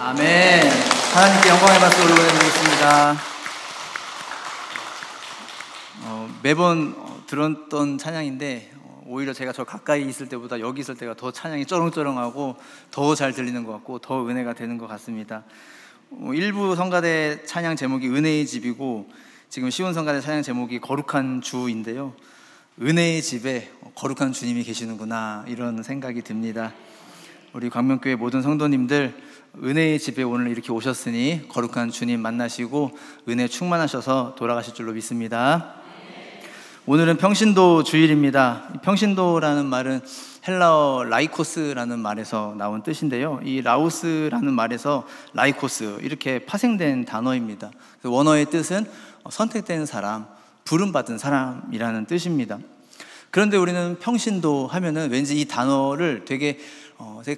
아멘. 하나님께 영광의 박수 올려드리겠습니다. 매번 들었던 찬양인데 오히려 제가 저 가까이 있을 때보다 여기 있을 때가 더 찬양이 쩌렁쩌렁하고 더 잘 들리는 것 같고 더 은혜가 되는 것 같습니다. 일부 성가대 찬양 제목이 은혜의 집이고 지금 시온 성가대 찬양 제목이 거룩한 주인데요, 은혜의 집에 거룩한 주님이 계시는구나 이런 생각이 듭니다. 우리 광명교회 모든 성도님들 은혜의 집에 오늘 이렇게 오셨으니 거룩한 주님 만나시고 은혜 충만하셔서 돌아가실 줄로 믿습니다. 오늘은 평신도 주일입니다. 평신도라는 말은 헬라어 라이코스라는 말에서 나온 뜻인데요, 이 라오스라는 말에서 라이코스 이렇게 파생된 단어입니다. 원어의 뜻은 선택된 사람, 부름받은 사람이라는 뜻입니다. 그런데 우리는 평신도 하면은 왠지 이 단어를 되게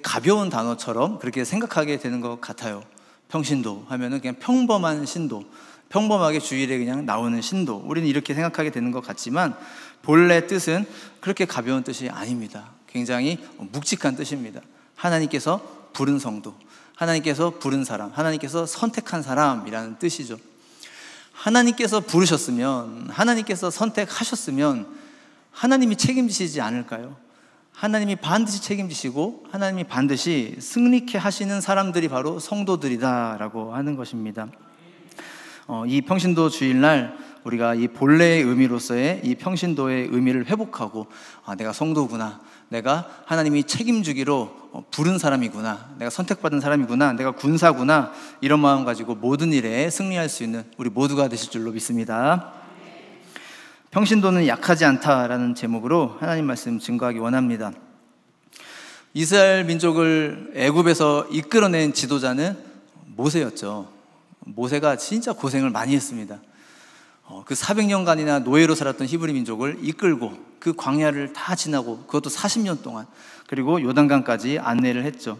가벼운 단어처럼 그렇게 생각하게 되는 것 같아요. 평신도 하면은 그냥 평범한 신도, 평범하게 주일에 그냥 나오는 신도, 우리는 이렇게 생각하게 되는 것 같지만 본래 뜻은 그렇게 가벼운 뜻이 아닙니다. 굉장히 묵직한 뜻입니다. 하나님께서 부른 성도, 하나님께서 부른 사람, 하나님께서 선택한 사람이라는 뜻이죠. 하나님께서 부르셨으면, 하나님께서 선택하셨으면 하나님이 책임지시지 않을까요? 하나님이 반드시 책임지시고 하나님이 반드시 승리케 하시는 사람들이 바로 성도들이다라고 하는 것입니다. 이 평신도 주일날 우리가 이 본래의 의미로서의 이 평신도의 의미를 회복하고, 내가 성도구나, 내가 하나님이 책임주기로 부른 사람이구나, 내가 선택받은 사람이구나, 내가 군사구나, 이런 마음 가지고 모든 일에 승리할 수 있는 우리 모두가 되실 줄로 믿습니다. 평신도는 약하지 않다라는 제목으로 하나님 말씀 증거하기 원합니다. 이스라엘 민족을 애굽에서 이끌어낸 지도자는 모세였죠. 모세가 진짜 고생을 많이 했습니다. 그 400년간이나 노예로 살았던 히브리 민족을 이끌고 그 광야를 다 지나고, 그것도 40년 동안, 그리고 요단강까지 안내를 했죠.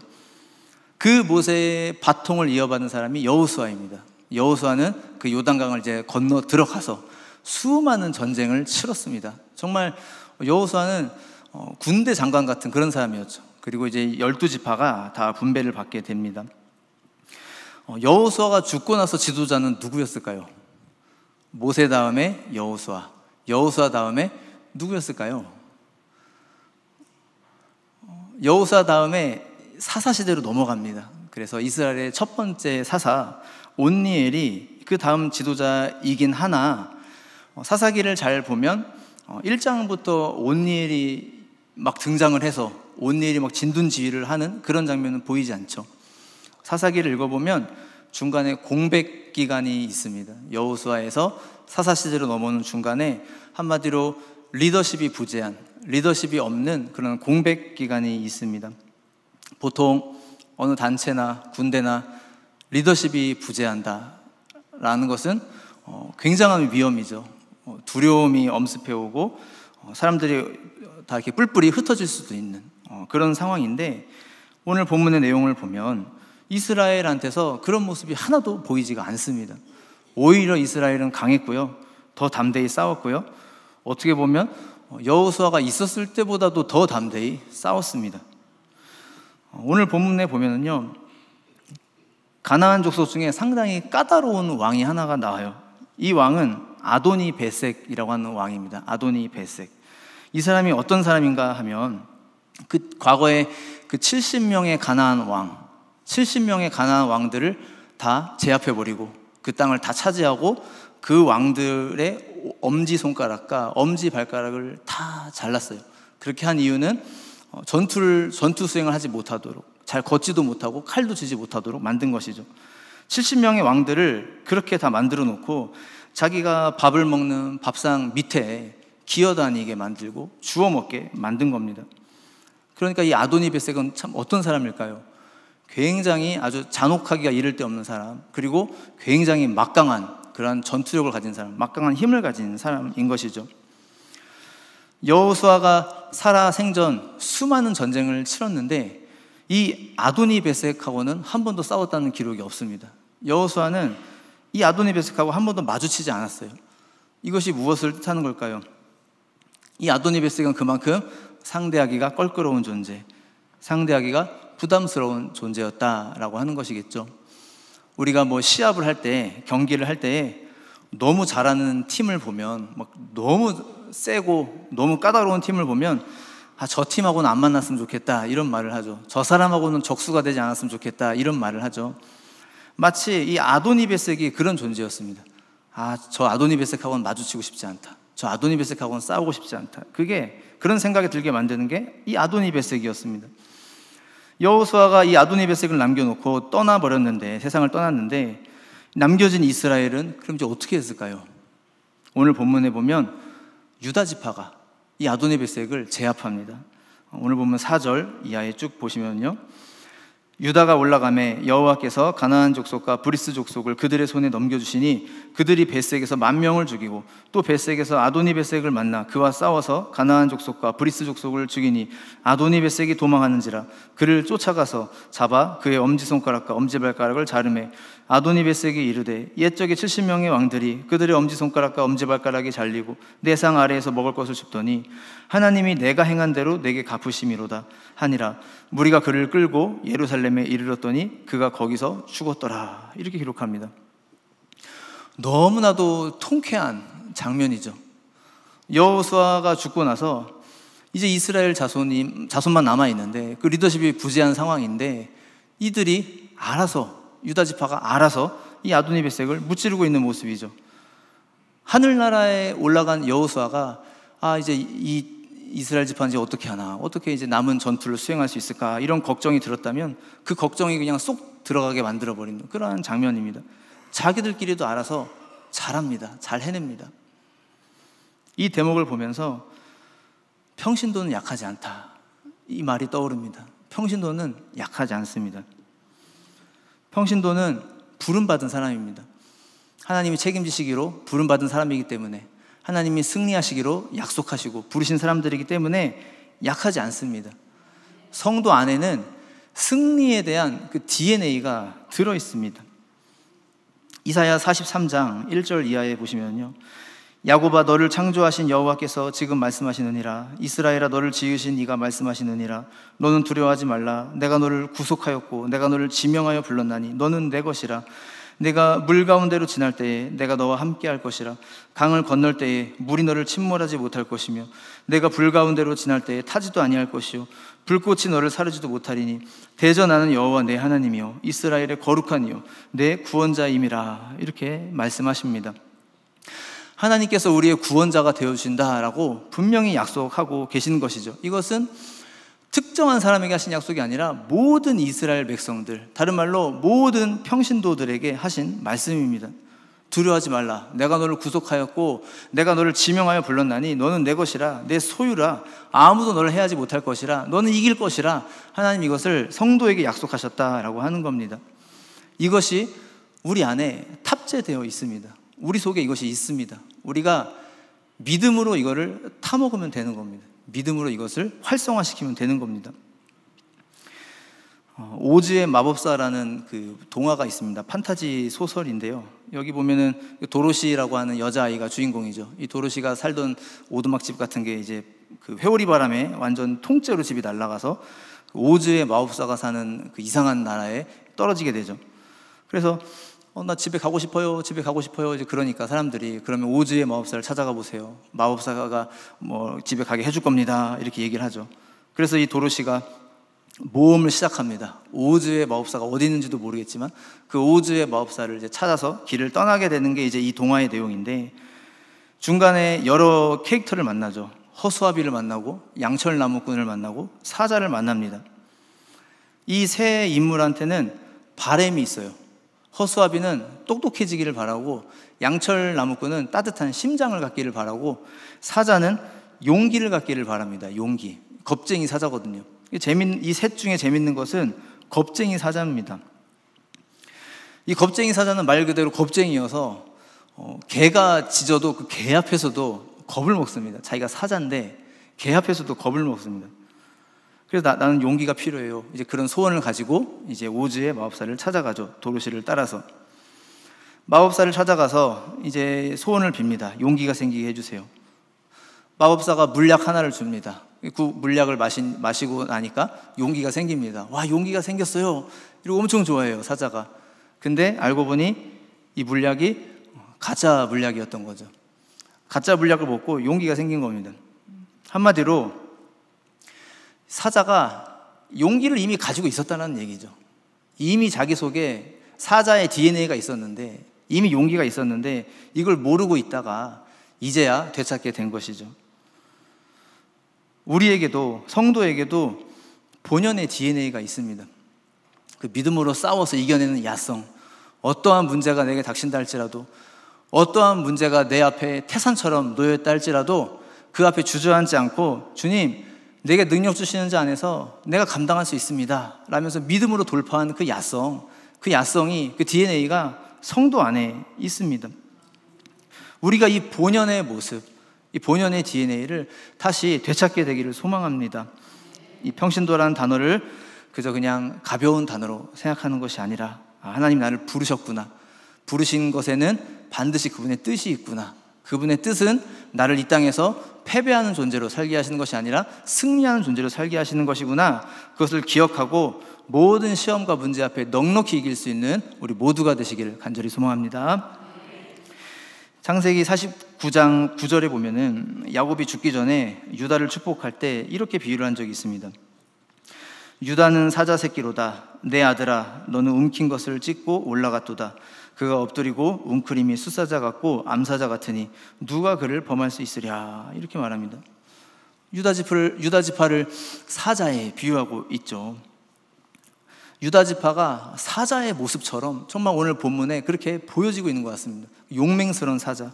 그 모세의 바통을 이어받은 사람이 여호수아입니다. 여호수아는 그 요단강을 이제 건너 들어가서 수많은 전쟁을 치렀습니다. 정말 여호수아는 군대 장관 같은 그런 사람이었죠. 그리고 이제 12지파가 다 분배를 받게 됩니다. 여호수아가 죽고 나서 지도자는 누구였을까요? 모세 다음에 여호수아, 여호수아 다음에 누구였을까요? 여호수아 다음에 사사시대로 넘어갑니다. 그래서 이스라엘의 첫 번째 사사 온니엘이 그 다음 지도자이긴 하나, 사사기를 잘 보면 1장부터 온니엘이 막 등장을 해서 온니엘이 막 진둔지휘를 하는 그런 장면은 보이지 않죠. 사사기를 읽어보면 중간에 공백 기간이 있습니다. 여호수아에서 사사시대로 넘어오는 중간에 한마디로 리더십이 부재한, 리더십이 없는 그런 공백 기간이 있습니다. 보통 어느 단체나 군대나 리더십이 부재한다라는 것은 굉장한 위험이죠. 두려움이 엄습해오고 사람들이 다 이렇게 뿔뿔이 흩어질 수도 있는 그런 상황인데, 오늘 본문의 내용을 보면 이스라엘한테서 그런 모습이 하나도 보이지가 않습니다. 오히려 이스라엘은 강했고요, 더 담대히 싸웠고요, 어떻게 보면 여호수아가 있었을 때보다도 더 담대히 싸웠습니다. 오늘 본문에 보면은요, 가나안 족속 중에 상당히 까다로운 왕이 하나가 나와요. 이 왕은 아도니 베섹이라고 하는 왕입니다. 아도니 베섹. 이 사람이 어떤 사람인가 하면 그 과거에 그 70명의 가나안 왕, 70명의 가나안 왕들을 다 제압해버리고 그 땅을 다 차지하고 그 왕들의 엄지손가락과 엄지발가락을 다 잘랐어요. 그렇게 한 이유는 전투 수행을 하지 못하도록, 잘 걷지도 못하고 칼도 쥐지 못하도록 만든 것이죠. 70명의 왕들을 그렇게 다 만들어 놓고 자기가 밥을 먹는 밥상 밑에 기어다니게 만들고 주워 먹게 만든 겁니다. 그러니까 이 아도니 베섹은 참 어떤 사람일까요? 굉장히 아주 잔혹하기가 이를 데 없는 사람, 그리고 굉장히 막강한 그런 전투력을 가진 사람, 막강한 힘을 가진 사람인 것이죠. 여호수아가 살아 생전 수많은 전쟁을 치렀는데 이 아도니 베섹하고는 한 번도 싸웠다는 기록이 없습니다. 여호수아는 이 아도니 베섹하고 한 번도 마주치지 않았어요. 이것이 무엇을 뜻하는 걸까요? 이 아도니 베섹은 그만큼 상대하기가 껄끄러운 존재, 상대하기가 부담스러운 존재였다라고 하는 것이겠죠. 우리가 뭐 시합을 할 때, 경기를 할 때 너무 잘하는 팀을 보면, 막 너무 세고 너무 까다로운 팀을 보면 저 팀하고는 안 만났으면 좋겠다 이런 말을 하죠. 저 사람하고는 적수가 되지 않았으면 좋겠다 이런 말을 하죠. 마치 이 아도니베섹이 그런 존재였습니다. 저 아도니베섹하고는 마주치고 싶지 않다. 저 아도니베섹하고는 싸우고 싶지 않다. 그게 그런 생각이 들게 만드는 게 이 아도니베섹이었습니다. 여호수아가 이 아도니베섹을 남겨놓고 떠나버렸는데, 세상을 떠났는데, 남겨진 이스라엘은 그럼 이제 어떻게 했을까요? 오늘 본문에 보면 유다 지파가 이 아도니베섹을 제압합니다. 오늘 보면 4절 이하에 쭉 보시면요, 유다가 올라가매 여호와께서 가나안 족속과 브리스 족속을 그들의 손에 넘겨주시니 그들이 베섹에서 10,000명을 죽이고 또 베섹에서 아도니베섹을 만나 그와 싸워서 가나안 족속과 브리스 족속을 죽이니 아도니베섹이 도망하는지라 그를 쫓아가서 잡아 그의 엄지손가락과 엄지발가락을 자르매 아도니베섹이 이르되 옛적에 70명의 왕들이 그들의 엄지손가락과 엄지발가락이 잘리고 내 상 아래에서 먹을 것을 줍더니 하나님이 내가 행한 대로 내게 갚으심이로다 하니라. 무리가 그를 끌고 예루살렘에 이르렀더니 그가 거기서 죽었더라. 이렇게 기록합니다. 너무나도 통쾌한 장면이죠. 여호수아가 죽고 나서 이제 이스라엘 자손만 남아있는데 그 리더십이 부재한 상황인데 이들이 알아서, 유다 지파가 알아서 이 아도니베섹을 무찌르고 있는 모습이죠. 하늘나라에 올라간 여호수아가 이제 이 이스라엘 지파는 이제 어떻게 하나, 어떻게 이제 남은 전투를 수행할 수 있을까, 이런 걱정이 들었다면 그 걱정이 그냥 쏙 들어가게 만들어버리는 그러한 장면입니다. 자기들끼리도 알아서 잘합니다. 잘 해냅니다. 이 대목을 보면서 평신도는 약하지 않다, 이 말이 떠오릅니다. 평신도는 약하지 않습니다. 평신도는 부름받은 사람입니다. 하나님이 책임지시기로 부름받은 사람이기 때문에, 하나님이 승리하시기로 약속하시고 부르신 사람들이기 때문에 약하지 않습니다. 성도 안에는 승리에 대한 그 DNA가 들어있습니다. 이사야 43장 1절 이하에 보시면요, 야곱아 너를 창조하신 여호와께서 지금 말씀하시느니라. 이스라엘아 너를 지으신 이가 말씀하시느니라. 너는 두려워하지 말라. 내가 너를 구속하였고 내가 너를 지명하여 불렀나니 너는 내 것이라. 내가 물 가운데로 지날 때에 내가 너와 함께 할 것이라. 강을 건널 때에 물이 너를 침몰하지 못할 것이며 내가 불 가운데로 지날 때에 타지도 아니할 것이요 불꽃이 너를 사르지도 못하리니 대저 나는 여호와 내 하나님이요 이스라엘의 거룩한 이요 내 구원자임이라. 이렇게 말씀하십니다. 하나님께서 우리의 구원자가 되어주신다라고 분명히 약속하고 계시는 것이죠. 이것은 특정한 사람에게 하신 약속이 아니라 모든 이스라엘 백성들, 다른 말로 모든 평신도들에게 하신 말씀입니다. 두려워하지 말라. 내가 너를 구속하였고 내가 너를 지명하여 불렀나니 너는 내 것이라. 내 소유라. 아무도 너를 해하지 못할 것이라. 너는 이길 것이라. 하나님 이것을 성도에게 약속하셨다라고 하는 겁니다. 이것이 우리 안에 탑재되어 있습니다. 우리 속에 이것이 있습니다. 우리가 믿음으로 이거를 타먹으면 되는 겁니다. 믿음으로 이것을 활성화시키면 되는 겁니다. 오즈의 마법사라는 그 동화가 있습니다. 판타지 소설인데요. 여기 보면은 도로시라고 하는 여자아이가 주인공이죠. 이 도로시가 살던 오두막집 같은 게 이제 그 회오리 바람에 완전 통째로 집이 날아가서 오즈의 마법사가 사는 그 이상한 나라에 떨어지게 되죠. 그래서 나 집에 가고 싶어요. 집에 가고 싶어요. 이제 그러니까 사람들이 그러면 오즈의 마법사를 찾아가 보세요. 마법사가 뭐 집에 가게 해줄 겁니다. 이렇게 얘기를 하죠. 그래서 이 도로시가 모험을 시작합니다. 오즈의 마법사가 어디 있는지도 모르겠지만 그 오즈의 마법사를 이제 찾아서 길을 떠나게 되는 게 이제 이 동화의 내용인데, 중간에 여러 캐릭터를 만나죠. 허수아비를 만나고 양철 나무꾼을 만나고 사자를 만납니다. 이 세 인물한테는 바램이 있어요. 허수아비는 똑똑해지기를 바라고, 양철 나무꾼은 따뜻한 심장을 갖기를 바라고, 사자는 용기를 갖기를 바랍니다. 용기. 겁쟁이 사자거든요. 이 셋 중에 재밌는 것은 겁쟁이 사자입니다. 이 겁쟁이 사자는 말 그대로 겁쟁이여서 개가 짖어도 그 개 앞에서도 겁을 먹습니다. 자기가 사자인데 개 앞에서도 겁을 먹습니다. 그래서 나는 용기가 필요해요. 이제 그런 소원을 가지고 이제 오즈의 마법사를 찾아가죠. 도로시를 따라서 마법사를 찾아가서 이제 소원을 빕니다. 용기가 생기게 해주세요. 마법사가 물약 하나를 줍니다. 그 물약을 마시고 나니까 용기가 생깁니다. 와, 용기가 생겼어요. 이러고 엄청 좋아해요, 사자가. 근데 알고 보니 이 물약이 가짜 물약이었던 거죠. 가짜 물약을 먹고 용기가 생긴 겁니다. 한마디로 사자가 용기를 이미 가지고 있었다는 얘기죠. 이미 자기 속에 사자의 DNA가 있었는데, 이미 용기가 있었는데 이걸 모르고 있다가 이제야 되찾게 된 것이죠. 우리에게도, 성도에게도 본연의 DNA가 있습니다. 그 믿음으로 싸워서 이겨내는 야성, 어떠한 문제가 내게 닥친다 할지라도, 어떠한 문제가 내 앞에 태산처럼 놓여있다 할지라도 그 앞에 주저앉지 않고, 주님, 내게 능력 주시는 자 안에서 내가 감당할 수 있습니다 라면서 믿음으로 돌파하는 그 야성, 그 야성이, 그 DNA가 성도 안에 있습니다. 우리가 이 본연의 모습, 이 본연의 DNA를 다시 되찾게 되기를 소망합니다. 이 평신도라는 단어를 그저 그냥 가벼운 단어로 생각하는 것이 아니라, 하나님 나를 부르셨구나, 부르신 것에는 반드시 그분의 뜻이 있구나, 그분의 뜻은 나를 이 땅에서 패배하는 존재로 살게 하시는 것이 아니라 승리하는 존재로 살게 하시는 것이구나, 그것을 기억하고 모든 시험과 문제 앞에 넉넉히 이길 수 있는 우리 모두가 되시기를 간절히 소망합니다. 창세기 49장 9절에 보면은 야곱이 죽기 전에 유다를 축복할 때 이렇게 비유를 한 적이 있습니다. 유다는 사자 새끼로다. 내 아들아, 너는 움킨 것을 찢고 올라갔도다. 그가 엎드리고 웅크림이 숫사자 같고 암사자 같으니 누가 그를 범할 수 있으랴. 이렇게 말합니다. 유다 지파를 사자에 비유하고 있죠. 유다 지파가 사자의 모습처럼 정말 오늘 본문에 그렇게 보여지고 있는 것 같습니다. 용맹스러운 사자,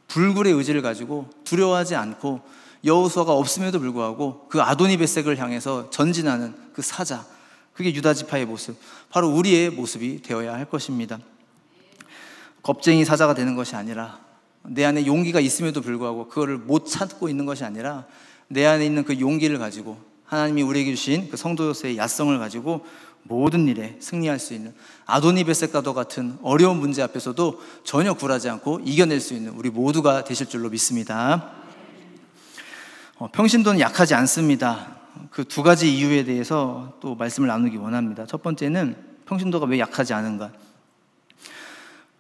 불굴의 의지를 가지고 두려워하지 않고 여호수아가 없음에도 불구하고 그 아도니베섹을 향해서 전진하는 그 사자, 그게 유다 지파의 모습, 바로 우리의 모습이 되어야 할 것입니다. 겁쟁이 사자가 되는 것이 아니라, 내 안에 용기가 있음에도 불구하고 그거를 못 찾고 있는 것이 아니라, 내 안에 있는 그 용기를 가지고 하나님이 우리에게 주신 그 성도로서의 야성을 가지고 모든 일에 승리할 수 있는, 아도니베섹과도 같은 어려운 문제 앞에서도 전혀 굴하지 않고 이겨낼 수 있는 우리 모두가 되실 줄로 믿습니다. 평신도는 약하지 않습니다. 그 두 가지 이유에 대해서 또 말씀을 나누기 원합니다. 첫 번째는 평신도가 왜 약하지 않은가?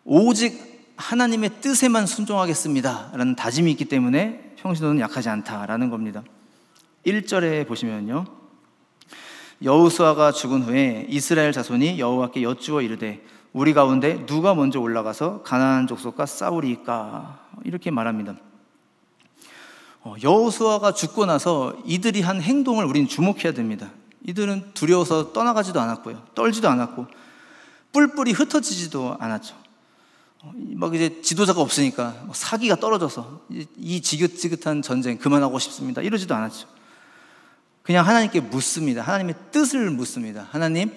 오직 하나님의 뜻에만 순종하겠습니다 라는 다짐이 있기 때문에 평신도는 약하지 않다라는 겁니다. 1절에 보시면요, 여호수아가 죽은 후에 이스라엘 자손이 여호와께 여쭈어 이르되 우리 가운데 누가 먼저 올라가서 가나안 족속과 싸우리이까, 이렇게 말합니다. 여호수아가 죽고 나서 이들이 한 행동을 우리는 주목해야 됩니다. 이들은 두려워서 떠나가지도 않았고요, 떨지도 않았고 뿔뿔이 흩어지지도 않았죠. 막 이제 지도자가 없으니까 사기가 떨어져서 이 지긋지긋한 전쟁 그만하고 싶습니다 이러지도 않았죠. 그냥 하나님께 묻습니다. 하나님의 뜻을 묻습니다. 하나님,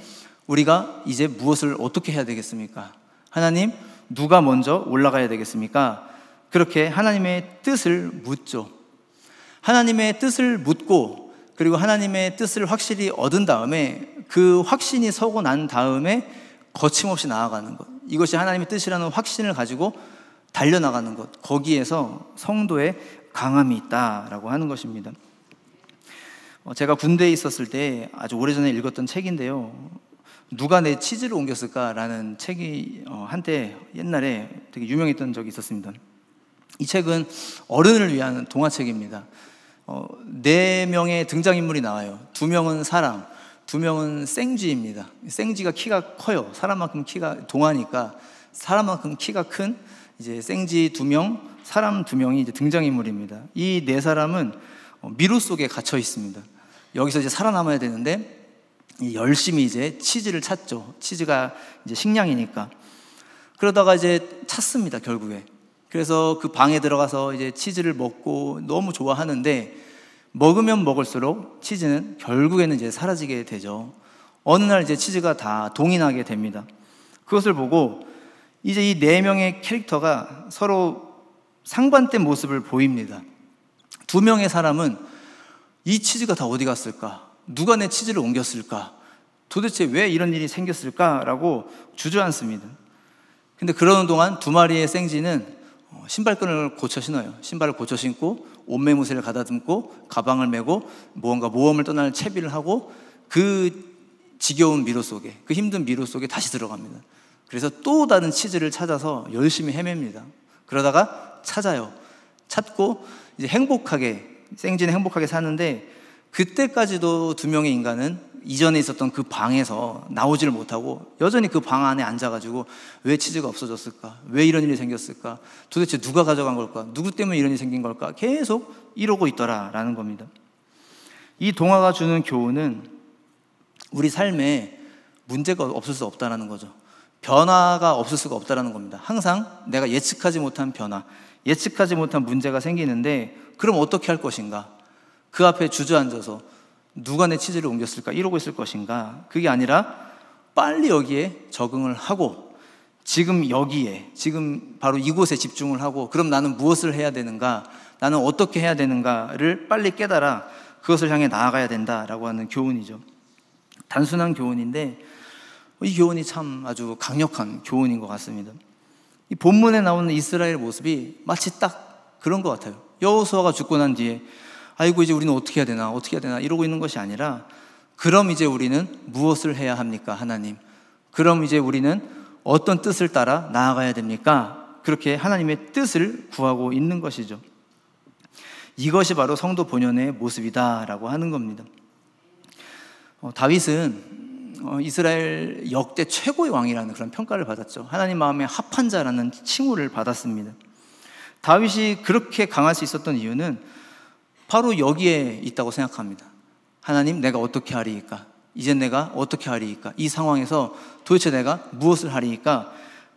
우리가 이제 무엇을 어떻게 해야 되겠습니까? 하나님, 누가 먼저 올라가야 되겠습니까? 그렇게 하나님의 뜻을 묻죠. 하나님의 뜻을 묻고, 그리고 하나님의 뜻을 확실히 얻은 다음에, 그 확신이 서고 난 다음에 거침없이 나아가는 것, 이것이 하나님의 뜻이라는 확신을 가지고 달려나가는 것, 거기에서 성도의 강함이 있다라고 하는 것입니다. 제가 군대에 있었을 때 아주 오래전에 읽었던 책인데요, 누가 내 치즈를 옮겼을까라는 책이 한때 옛날에 되게 유명했던 적이 있었습니다. 이 책은 어른을 위한 동화책입니다. 4명의 등장인물이 나와요. 2명은 사람, 2명은 생쥐입니다. 생쥐가 키가 커요. 사람만큼 키가, 동화니까 사람만큼 키가 큰 이제 생쥐 2명, 사람 2명이 이제 등장인물입니다. 이 4사람은 미로 속에 갇혀 있습니다. 여기서 이제 살아남아야 되는데 열심히 이제 치즈를 찾죠. 치즈가 이제 식량이니까. 그러다가 이제 찾습니다, 결국에. 그래서 그 방에 들어가서 이제 치즈를 먹고 너무 좋아하는데, 먹으면 먹을수록 치즈는 결국에는 이제 사라지게 되죠. 어느 날 이제 치즈가 다 동인하게 됩니다. 그것을 보고 이제 이 4명의 캐릭터가 서로 상반된 모습을 보입니다. 2명의 사람은 이 치즈가 다 어디 갔을까? 누가 내 치즈를 옮겼을까? 도대체 왜 이런 일이 생겼을까라고 주저앉습니다. 근데 그러는 동안 2마리의 생쥐는 신발끈을 고쳐 신어요. 신발을 고쳐 신고 옷매무새를 가다듬고 가방을 메고 무언가 모험을 떠날 채비를 하고 그 지겨운 미로 속에, 그 힘든 미로 속에 다시 들어갑니다. 그래서 또 다른 치즈를 찾아서 열심히 헤맵니다. 그러다가 찾아요. 찾고 이제 행복하게, 생쥐는 행복하게 사는데, 그때까지도 두 명의 인간은 이전에 있었던 그 방에서 나오지를 못하고 여전히 그 방 안에 앉아가지고 왜 치즈가 없어졌을까? 왜 이런 일이 생겼을까? 도대체 누가 가져간 걸까? 누구 때문에 이런 일이 생긴 걸까? 계속 이러고 있더라라는 겁니다. 이 동화가 주는 교훈은 우리 삶에 문제가 없을 수 없다는 거죠. 변화가 없을 수가 없다는 겁니다. 항상 내가 예측하지 못한 변화, 예측하지 못한 문제가 생기는데, 그럼 어떻게 할 것인가? 그 앞에 주저앉아서 누가 내 치즈를 옮겼을까? 이러고 있을 것인가? 그게 아니라 빨리 여기에 적응을 하고, 지금 여기에, 지금 바로 이곳에 집중을 하고, 그럼 나는 무엇을 해야 되는가? 나는 어떻게 해야 되는가를 빨리 깨달아 그것을 향해 나아가야 된다라고 하는 교훈이죠. 단순한 교훈인데 이 교훈이 참 아주 강력한 교훈인 것 같습니다. 이 본문에 나오는 이스라엘 모습이 마치 딱 그런 것 같아요. 여호수아가 죽고 난 뒤에 아이고 이제 우리는 어떻게 해야 되나 어떻게 해야 되나 이러고 있는 것이 아니라, 그럼 이제 우리는 무엇을 해야 합니까 하나님? 그럼 이제 우리는 어떤 뜻을 따라 나아가야 됩니까? 그렇게 하나님의 뜻을 구하고 있는 것이죠. 이것이 바로 성도 본연의 모습이다라고 하는 겁니다. 다윗은 이스라엘 역대 최고의 왕이라는 그런 평가를 받았죠. 하나님 마음에 합한 자라는 칭호를 받았습니다. 다윗이 그렇게 강할 수 있었던 이유는 바로 여기에 있다고 생각합니다. 하나님, 내가 어떻게 하리이까? 이젠 내가 어떻게 하리이까? 이 상황에서 도대체 내가 무엇을 하리이까?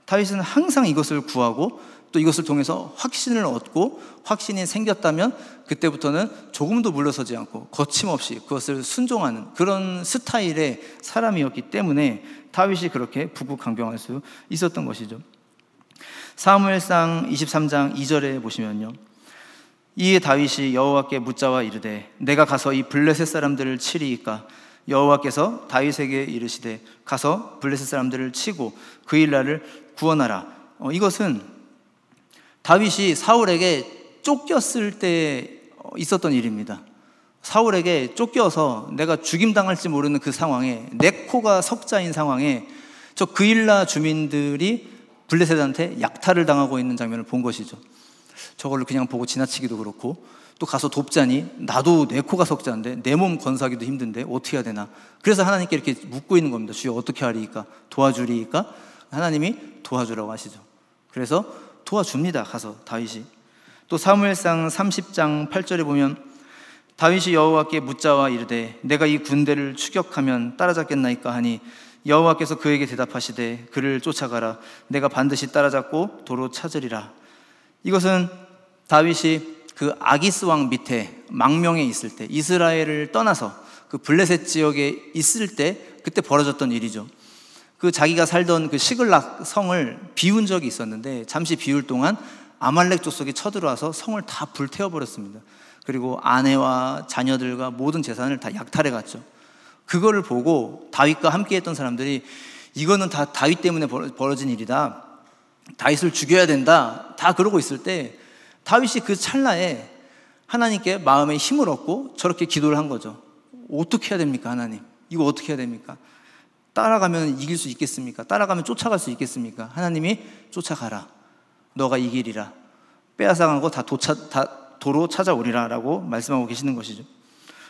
다윗은 항상 이것을 구하고 또 이것을 통해서 확신을 얻고, 확신이 생겼다면 그때부터는 조금도 물러서지 않고 거침없이 그것을 순종하는 그런 스타일의 사람이었기 때문에 다윗이 그렇게 부국강병할 수 있었던 것이죠. 사무엘상 23장 2절에 보시면요, 이에 다윗이 여호와께 묻자와 이르되 내가 가서 이 블레셋 사람들을 치리이까? 여호와께서 다윗에게 이르시되 가서 블레셋 사람들을 치고 그 일날을 구원하라. 이것은 다윗이 사울에게 쫓겼을 때 있었던 일입니다. 사울에게 쫓겨서 내가 죽임당할지 모르는 그 상황에, 내 코가 석자인 상황에 저 그일라 주민들이 블레셋한테 약탈을 당하고 있는 장면을 본 것이죠. 저걸로 그냥 보고 지나치기도 그렇고, 또 가서 돕자니 나도 내 코가 석자인데 내 몸 건사하기도 힘든데 어떻게 해야 되나. 그래서 하나님께 이렇게 묻고 있는 겁니다. 주여 어떻게 하리이까? 도와주리이까? 하나님이 도와주라고 하시죠. 그래서 도와줍니다. 가서 다윗이. 또 사무엘상 30장 8절에 보면 다윗이 여호와께 묻자와 이르되 내가 이 군대를 추격하면 따라잡겠나이까 하니 여호와께서 그에게 대답하시되 그를 쫓아가라. 내가 반드시 따라잡고 도로 찾으리라. 이것은 다윗이 그 아기스 왕 밑에 망명에 있을 때, 이스라엘을 떠나서 그 블레셋 지역에 있을 때 그때 벌어졌던 일이죠. 그 자기가 살던 그 시글락 성을 비운 적이 있었는데, 잠시 비울 동안 아말렉 족속이 쳐들어와서 성을 다 불태워버렸습니다. 그리고 아내와 자녀들과 모든 재산을 다 약탈해 갔죠. 그거를 보고 다윗과 함께 했던 사람들이 이거는 다 다윗 때문에 벌어진 일이다, 다윗을 죽여야 된다, 다 그러고 있을 때 다윗이 그 찰나에 하나님께 마음의 힘을 얻고 저렇게 기도를 한 거죠. 어떻게 해야 됩니까 하나님? 이거 어떻게 해야 됩니까? 따라가면 이길 수 있겠습니까? 따라가면 쫓아갈 수 있겠습니까? 하나님이 쫓아가라. 너가 이기리라. 빼앗아간 거 다 도로 찾아오리라 라고 말씀하고 계시는 것이죠.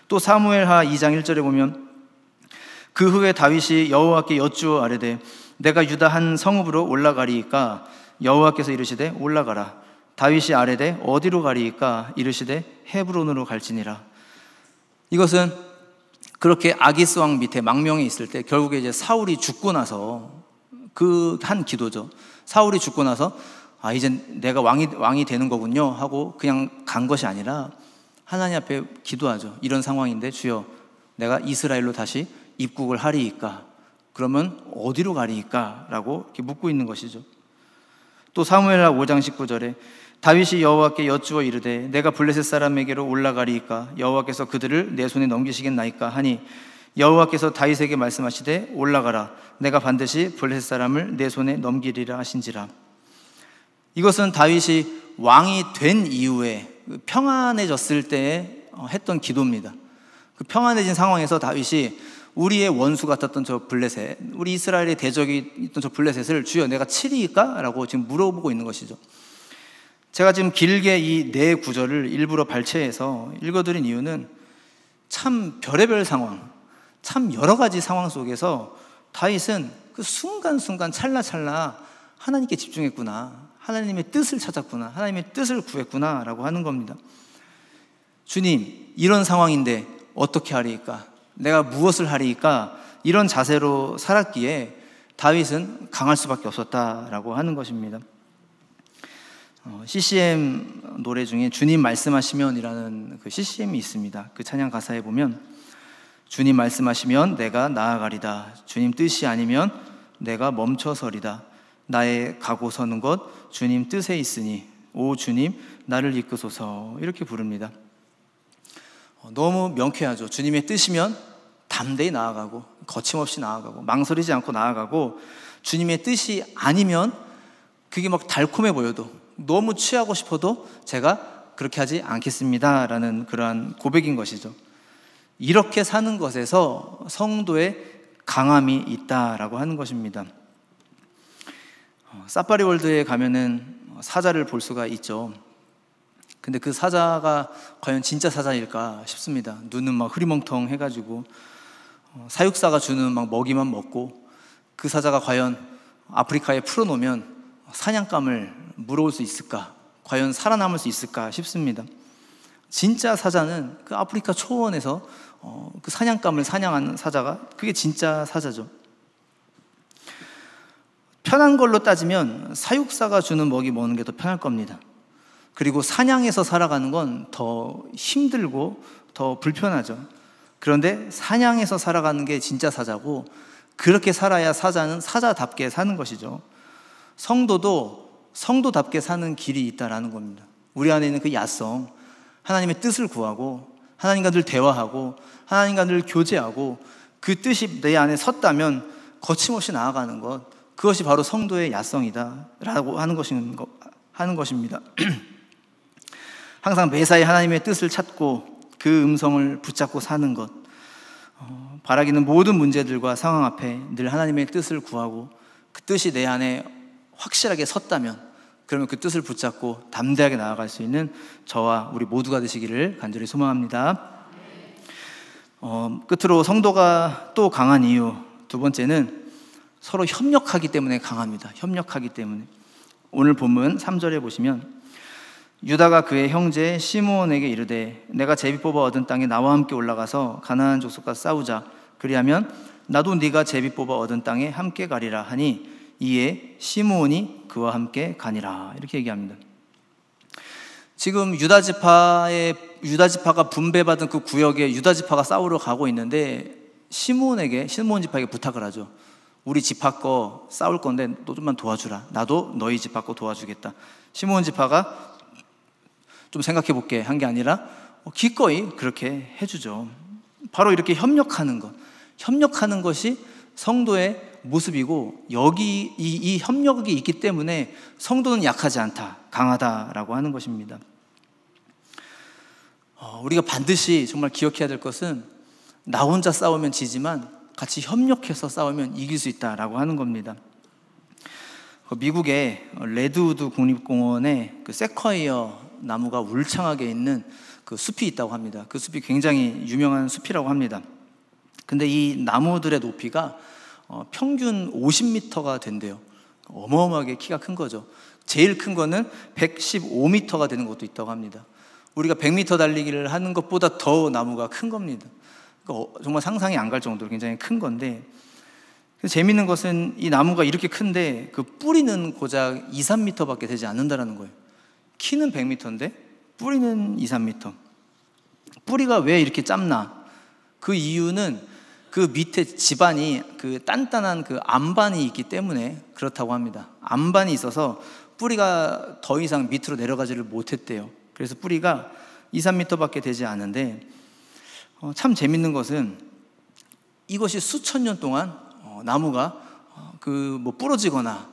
또 사무엘하 2장 1절에 보면 그 후에 다윗이 여호와께 여쭈어 아뢰되 내가 유다 한 성읍으로 올라가리이까? 여호와께서 이르시되 올라가라. 다윗이 아뢰되 어디로 가리이까? 이르시되 헤브론으로 갈지니라. 이것은 그렇게 아기스 왕 밑에 망명에 있을 때 결국에 이제 사울이 죽고 나서 그 한 기도죠. 사울이 죽고 나서 이젠 내가 왕이 되는 거군요 하고 그냥 간 것이 아니라 하나님 앞에 기도하죠. 이런 상황인데 주여 내가 이스라엘로 다시 입국을 하리이까? 그러면 어디로 가리이까? 라고 이렇게 묻고 있는 것이죠. 또 사무엘하 5장 19절에 다윗이 여호와께 여쭈어 이르되 내가 블레셋 사람에게로 올라가리이까? 여호와께서 그들을 내 손에 넘기시겠나이까? 하니 여호와께서 다윗에게 말씀하시되 올라가라. 내가 반드시 블레셋 사람을 내 손에 넘기리라 하신지라. 이것은 다윗이 왕이 된 이후에 평안해졌을 때 했던 기도입니다. 그 평안해진 상황에서 다윗이 우리의 원수 같았던 저 블레셋, 우리 이스라엘의 대적이 있던 저 블레셋을 주여 내가 치리이까? 라고 지금 물어보고 있는 것이죠. 제가 지금 길게 이 네 구절을 일부러 발췌해서 읽어드린 이유는 참 별의별 상황, 참 여러 가지 상황 속에서 다윗은 그 순간순간 찰나찰나 하나님께 집중했구나, 하나님의 뜻을 찾았구나, 하나님의 뜻을 구했구나 라고 하는 겁니다. 주님, 이런 상황인데 어떻게 하리이까? 내가 무엇을 하리이까? 이런 자세로 살았기에 다윗은 강할 수밖에 없었다라고 하는 것입니다. CCM 노래 중에 주님 말씀하시면이라는 그 CCM이 있습니다. 그 찬양 가사에 보면 주님 말씀하시면 내가 나아가리다. 주님 뜻이 아니면 내가 멈춰서리다. 나의 가고 서는 것 주님 뜻에 있으니 오 주님 나를 이끄소서. 이렇게 부릅니다. 너무 명쾌하죠. 주님의 뜻이면 담대히 나아가고 거침없이 나아가고 망설이지 않고 나아가고, 주님의 뜻이 아니면 그게 막 달콤해 보여도 너무 취하고 싶어도 제가 그렇게 하지 않겠습니다 라는 그러한 고백인 것이죠. 이렇게 사는 것에서 성도의 강함이 있다라고 하는 것입니다. 사파리 월드에 가면은 사자를 볼 수가 있죠. 근데 그 사자가 과연 진짜 사자일까 싶습니다. 눈은 막 흐리멍텅 해가지고 사육사가 주는 막 먹이만 먹고, 그 사자가 과연 아프리카에 풀어놓으면 사냥감을 물어올 수 있을까? 과연 살아남을 수 있을까 싶습니다. 진짜 사자는 그 아프리카 초원에서 그 사냥감을 사냥하는 사자가 그게 진짜 사자죠. 편한 걸로 따지면 사육사가 주는 먹이 먹는 게 더 편할 겁니다. 그리고 사냥해서 살아가는 건 더 힘들고 더 불편하죠. 그런데 사냥해서 살아가는 게 진짜 사자고, 그렇게 살아야 사자는 사자답게 사는 것이죠. 성도도 성도답게 사는 길이 있다라는 겁니다. 우리 안에 있는 그 야성, 하나님의 뜻을 구하고 하나님과 늘 대화하고 하나님과 늘 교제하고 그 뜻이 내 안에 섰다면 거침없이 나아가는 것, 그것이 바로 성도의 야성이다 라고 하는 것입니다. 항상 매사에 하나님의 뜻을 찾고 그 음성을 붙잡고 사는 것, 바라기는 모든 문제들과 상황 앞에 늘 하나님의 뜻을 구하고 그 뜻이 내 안에 확실하게 섰다면, 그러면 그 뜻을 붙잡고 담대하게 나아갈 수 있는 저와 우리 모두가 되시기를 간절히 소망합니다. 끝으로 성도가 또 강한 이유, 두 번째는 서로 협력하기 때문에 강합니다. 협력하기 때문에. 오늘 본문 3절에 보시면 유다가 그의 형제 시므온에게 이르되 내가 제비 뽑아 얻은 땅에 나와 함께 올라가서 가나안 족속과 싸우자. 그리하면 나도 네가 제비 뽑아 얻은 땅에 함께 가리라 하니 이에 시므온이 그와 함께 가니라. 이렇게 얘기합니다. 지금 유다 지파가 분배받은 그 구역에 유다 지파가 싸우러 가고 있는데 시므온 지파에게 부탁을 하죠. 우리 지파 거 싸울 건데 너 좀만 도와주라. 나도 너희 지파 거 도와주겠다. 시므온 지파가 좀 생각해 볼게 한 게 아니라 기꺼이 그렇게 해주죠. 바로 이렇게 협력하는 것이 성도의 모습이고, 여기 이 협력이 있기 때문에 성도는 약하지 않다, 강하다라고 하는 것입니다. 우리가 반드시 정말 기억해야 될 것은 나 혼자 싸우면 지지만 같이 협력해서 싸우면 이길 수 있다라고 하는 겁니다. 미국의 레드우드 국립공원에 그 세쿼이어 나무가 울창하게 있는 그 숲이 있다고 합니다. 그 숲이 굉장히 유명한 숲이라고 합니다. 근데 이 나무들의 높이가 평균 50m가 된대요. 어마어마하게 키가 큰 거죠. 제일 큰 거는 115m가 되는 것도 있다고 합니다. 우리가 100m 달리기를 하는 것보다 더 나무가 큰 겁니다. 그러니까 정말 상상이 안 갈 정도로 굉장히 큰 건데, 재미있는 것은 이 나무가 이렇게 큰데 그 뿌리는 고작 2, 3m밖에 되지 않는다는 거예요. 키는 100m인데 뿌리는 2, 3m. 뿌리가 왜 이렇게 짧나? 그 이유는 그 밑에 집안이 그 단단한 그 안반이 있기 때문에 그렇다고 합니다. 안반이 있어서 뿌리가 더 이상 밑으로 내려가지를 못했대요. 그래서 뿌리가 2, 3m밖에 되지 않은데, 참 재밌는 것은 이것이 수천 년 동안 나무가 뭐 부러지거나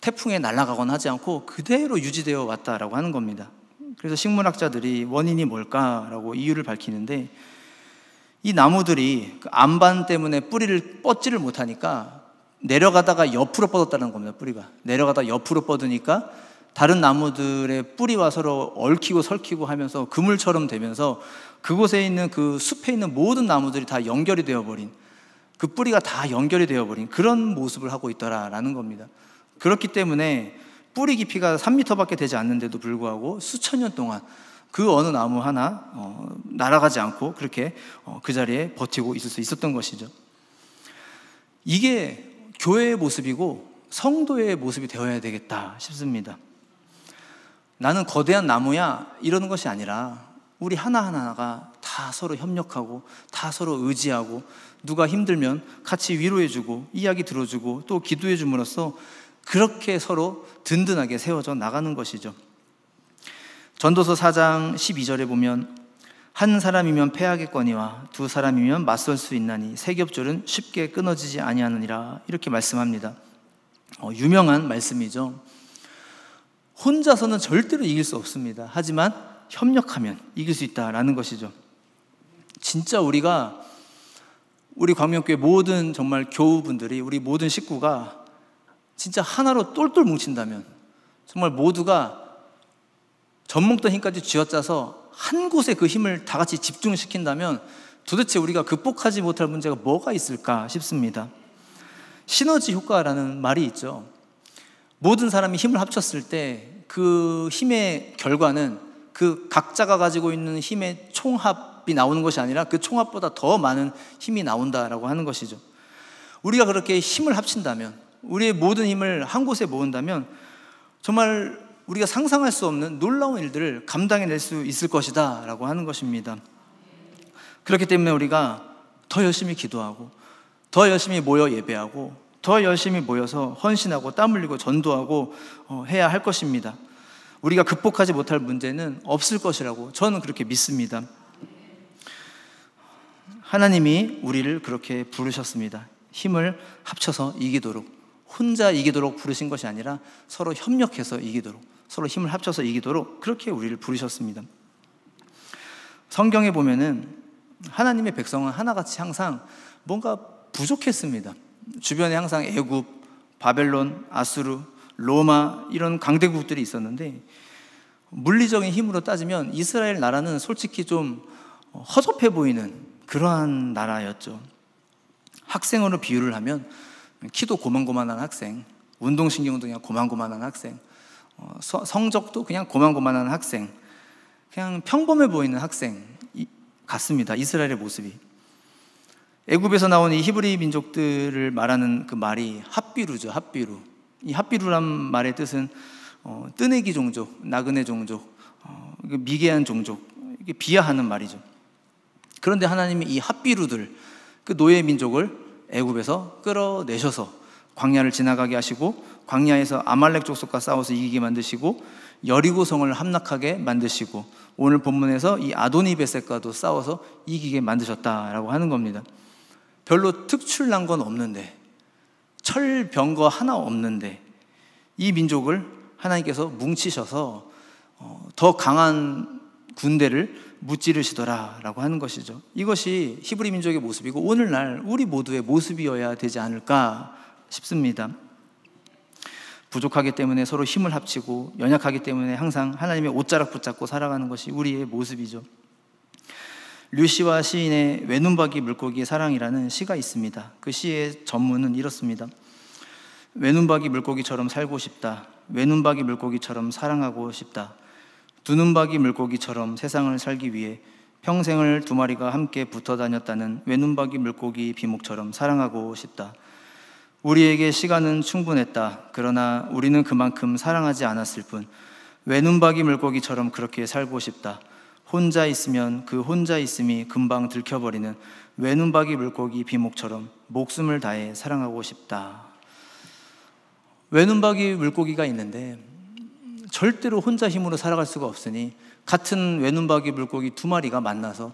태풍에 날아가거나 하지 않고 그대로 유지되어 왔다라고 하는 겁니다. 그래서 식물학자들이 원인이 뭘까라고 이유를 밝히는데, 이 나무들이 그 안반 때문에 뿌리를 뻗지를 못하니까 내려가다가 옆으로 뻗었다는 겁니다. 뿌리가 내려가다 옆으로 뻗으니까 다른 나무들의 뿌리와 서로 얽히고 설키고 하면서 그물처럼 되면서 그곳에 있는 그 숲에 있는 모든 나무들이 다 연결이 되어버린, 그 뿌리가 다 연결이 되어버린 그런 모습을 하고 있더라라는 겁니다. 그렇기 때문에 뿌리 깊이가 3m밖에 되지 않는데도 불구하고 수천 년 동안 그 어느 나무 하나 날아가지 않고 그렇게 그 자리에 버티고 있을 수 있었던 것이죠. 이게 교회의 모습이고 성도의 모습이 되어야 되겠다 싶습니다. 나는 거대한 나무야 이러는 것이 아니라 우리 하나하나가 다 서로 협력하고 다 서로 의지하고 누가 힘들면 같이 위로해주고 이야기 들어주고 또 기도해줌으로써 그렇게 서로 든든하게 세워져 나가는 것이죠. 전도서 4장 12절에 보면 한 사람이면 패하겠거니와 두 사람이면 맞설 수 있나니 세 겹줄은 쉽게 끊어지지 아니하느니라 이렇게 말씀합니다. 유명한 말씀이죠. 혼자서는 절대로 이길 수 없습니다. 하지만 협력하면 이길 수 있다라는 것이죠. 진짜 우리가 우리 광명교회 모든 정말 교우분들이 우리 모든 식구가 진짜 하나로 똘똘 뭉친다면 정말 모두가 젖먹던 힘까지 쥐어짜서 한 곳에 그 힘을 다 같이 집중시킨다면 도대체 우리가 극복하지 못할 문제가 뭐가 있을까 싶습니다. 시너지 효과라는 말이 있죠. 모든 사람이 힘을 합쳤을 때 그 힘의 결과는 그 각자가 가지고 있는 힘의 총합이 나오는 것이 아니라 그 총합보다 더 많은 힘이 나온다라고 하는 것이죠. 우리가 그렇게 힘을 합친다면, 우리의 모든 힘을 한 곳에 모은다면 정말 우리가 상상할 수 없는 놀라운 일들을 감당해낼 수 있을 것이다 라고 하는 것입니다. 그렇기 때문에 우리가 더 열심히 기도하고 더 열심히 모여 예배하고 더 열심히 모여서 헌신하고 땀 흘리고 전도하고 해야 할 것입니다. 우리가 극복하지 못할 문제는 없을 것이라고 저는 그렇게 믿습니다. 하나님이 우리를 그렇게 부르셨습니다. 힘을 합쳐서 이기도록, 혼자 이기도록 부르신 것이 아니라 서로 협력해서 이기도록, 서로 힘을 합쳐서 이기도록 그렇게 우리를 부르셨습니다. 성경에 보면은 하나님의 백성은 하나같이 항상 뭔가 부족했습니다. 주변에 항상 애굽, 바벨론, 아수르, 로마 이런 강대국들이 있었는데 물리적인 힘으로 따지면 이스라엘 나라는 솔직히 좀 허접해 보이는 그러한 나라였죠. 학생으로 비유를 하면 키도 고만고만한 학생, 운동신경도 그냥 고만고만한 학생, 성적도 그냥 고만고만한 학생, 그냥 평범해 보이는 학생 같습니다. 이스라엘의 모습이. 애굽에서 나온 이 히브리 민족들을 말하는 그 말이 핫비루죠. 핫비루. 이 핫비루란 말의 뜻은 뜨내기 종족, 나그네 종족, 미개한 종족, 이게 비하하는 말이죠. 그런데 하나님이 이 핫비루들, 그 노예 민족을 애굽에서 끌어내셔서 광야를 지나가게 하시고 광야에서 아말렉 족속과 싸워서 이기게 만드시고 여리고성을 함락하게 만드시고 오늘 본문에서 이 아도니베셋과도 싸워서 이기게 만드셨다라고 하는 겁니다. 별로 특출난 건 없는데, 철병거 하나 없는데 이 민족을 하나님께서 뭉치셔서 더 강한 군대를 무찌르시더라라고 하는 것이죠. 이것이 히브리 민족의 모습이고 오늘날 우리 모두의 모습이어야 되지 않을까 싶습니다. 부족하기 때문에 서로 힘을 합치고 연약하기 때문에 항상 하나님의 옷자락 붙잡고 살아가는 것이 우리의 모습이죠. 류시와 시인의 외눈박이 물고기의 사랑이라는 시가 있습니다. 그 시의 전문은 이렇습니다. 외눈박이 물고기처럼 살고 싶다. 외눈박이 물고기처럼 사랑하고 싶다. 두눈박이 물고기처럼 세상을 살기 위해 평생을 두 마리가 함께 붙어 다녔다는 외눈박이 물고기 비목처럼 사랑하고 싶다. 우리에게 시간은 충분했다. 그러나 우리는 그만큼 사랑하지 않았을 뿐. 외눈박이 물고기처럼 그렇게 살고 싶다. 혼자 있으면 그 혼자 있음이 금방 들켜버리는 외눈박이 물고기 비목처럼 목숨을 다해 사랑하고 싶다. 외눈박이 물고기가 있는데 절대로 혼자 힘으로 살아갈 수가 없으니 같은 외눈박이 물고기 두 마리가 만나서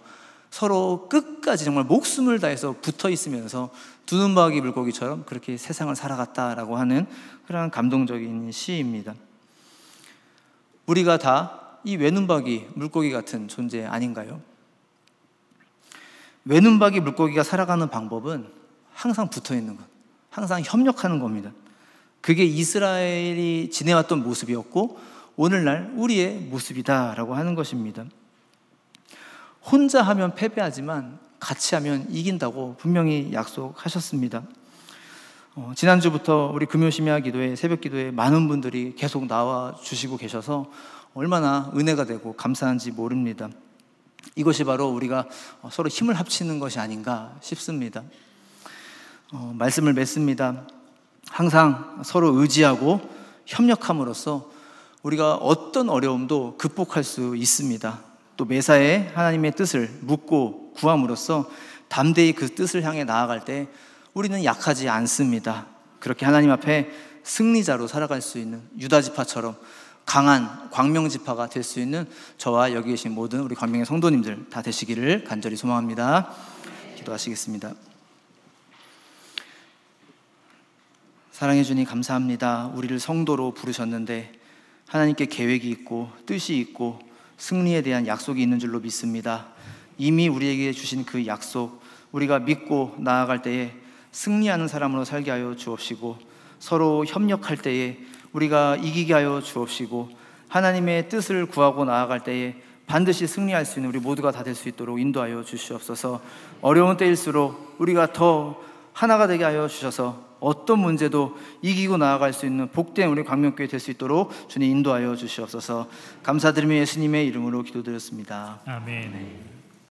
서로 끝까지 정말 목숨을 다해서 붙어 있으면서 두눈박이 물고기처럼 그렇게 세상을 살아갔다라고 하는 그런 감동적인 시입니다. 우리가 다 이 외눈박이 물고기 같은 존재 아닌가요? 외눈박이 물고기가 살아가는 방법은 항상 붙어 있는 것, 항상 협력하는 겁니다. 그게 이스라엘이 지내왔던 모습이었고 오늘날 우리의 모습이다라고 하는 것입니다. 혼자 하면 패배하지만 같이 하면 이긴다고 분명히 약속하셨습니다. 지난주부터 우리 금요심야 기도회, 새벽 기도회 많은 분들이 계속 나와 주시고 계셔서 얼마나 은혜가 되고 감사한지 모릅니다. 이것이 바로 우리가 서로 힘을 합치는 것이 아닌가 싶습니다. 말씀을 맺습니다. 항상 서로 의지하고 협력함으로써 우리가 어떤 어려움도 극복할 수 있습니다. 또 매사에 하나님의 뜻을 묻고 구함으로써 담대히 그 뜻을 향해 나아갈 때 우리는 약하지 않습니다. 그렇게 하나님 앞에 승리자로 살아갈 수 있는 유다지파처럼 강한 광명지파가 될 수 있는 저와 여기 계신 모든 우리 광명의 성도님들 다 되시기를 간절히 소망합니다. 기도하시겠습니다. 사랑해 주님 감사합니다. 우리를 성도로 부르셨는데 하나님께 계획이 있고 뜻이 있고 승리에 대한 약속이 있는 줄로 믿습니다. 이미 우리에게 주신 그 약속, 우리가 믿고 나아갈 때에 승리하는 사람으로 살게 하여 주옵시고, 서로 협력할 때에 우리가 이기게 하여 주옵시고, 하나님의 뜻을 구하고 나아갈 때에 반드시 승리할 수 있는 우리 모두가 다 될 수 있도록 인도하여 주시옵소서. 어려운 때일수록 우리가 더 하나가 되게 하여 주셔서 어떤 문제도 이기고 나아갈 수 있는 복된 우리 광명교회 될 수 있도록 주님 인도하여 주시옵소서. 감사드리며 예수님의 이름으로 기도드렸습니다. 아멘.